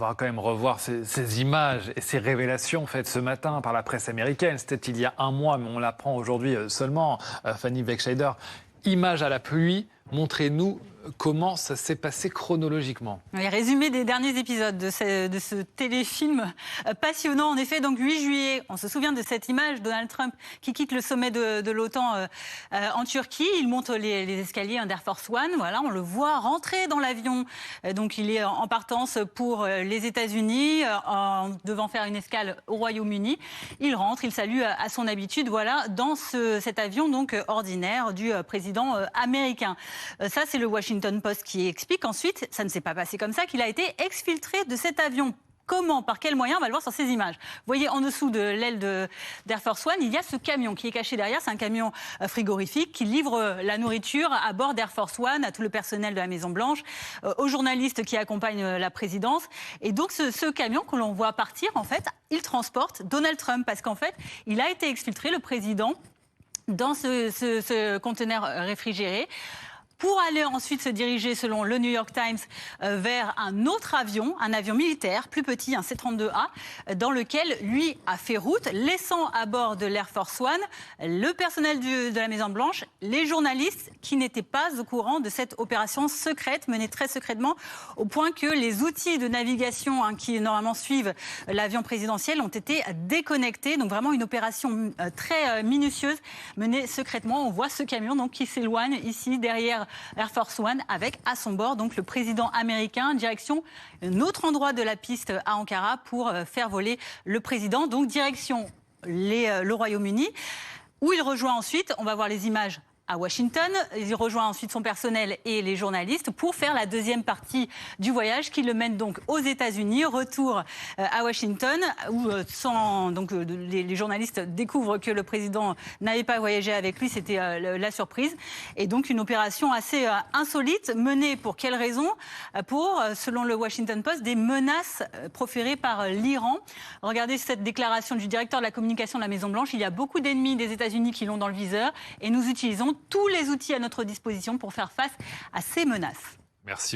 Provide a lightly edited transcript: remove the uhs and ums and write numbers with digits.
On va quand même revoir ces images et ces révélations faites ce matin par la presse américaine. C'était il y a un mois, mais on l'apprend aujourd'hui seulement. Fanny Wegscheider, images à la pluie, montrez-nous comment ça s'est passé chronologiquement. Oui, résumé des derniers épisodes de ce téléfilm passionnant. En effet, donc 8 juillet, on se souvient de cette image, Donald Trump qui quitte le sommet de l'OTAN en Turquie. Il monte les escaliers d'Air Force One. Voilà, on le voit rentrer dans l'avion. Donc il est en partance pour les États-Unis, en devant faire une escale au Royaume-Uni. Il rentre, il salue à son habitude, voilà, dans cet avion donc ordinaire du président américain. Ça, c'est le Washington Post qui explique ensuite, ça ne s'est pas passé comme ça, qu'il a été exfiltré de cet avion. Comment, par quels moyens, on va le voir sur ces images. Vous voyez en dessous de l'aile d'Air Force One, il y a ce camion qui est caché derrière. C'est un camion frigorifique qui livre la nourriture à bord d'Air Force One, à tout le personnel de la Maison-Blanche, aux journalistes qui accompagnent la présidence. Et donc ce camion que l'on voit partir, en fait, il transporte Donald Trump parce qu'en fait, il a été exfiltré, le président, dans ce conteneur réfrigéré, pour aller ensuite se diriger, selon le New York Times, vers un autre avion, un avion militaire, plus petit, un C-32A, dans lequel, lui, a fait route, laissant à bord de l'Air Force One le personnel de la Maison-Blanche, les journalistes qui n'étaient pas au courant de cette opération secrète, menée très secrètement, au point que les outils de navigation qui, normalement, suivent l'avion présidentiel ont été déconnectés. Donc, vraiment une opération très minutieuse, menée secrètement. On voit ce camion donc, qui s'éloigne ici, derrière Air Force One, avec à son bord donc le président américain, direction un autre endroit de la piste à Ankara pour faire voler le président, donc direction le Royaume-Uni, où il rejoint ensuite, on va voir les images, à Washington. Il rejoint ensuite son personnel et les journalistes pour faire la deuxième partie du voyage qui le mène donc aux États-Unis, retour à Washington, où les journalistes découvrent que le président n'avait pas voyagé avec lui, c'était la surprise. Et donc une opération assez insolite, menée pour quelles raisons? Pour, selon le Washington Post, des menaces proférées par l'Iran. Regardez cette déclaration du directeur de la communication de la Maison-Blanche. Il y a beaucoup d'ennemis des États-Unis qui l'ont dans le viseur et nous utilisons tous les outils à notre disposition pour faire face à ces menaces. Merci.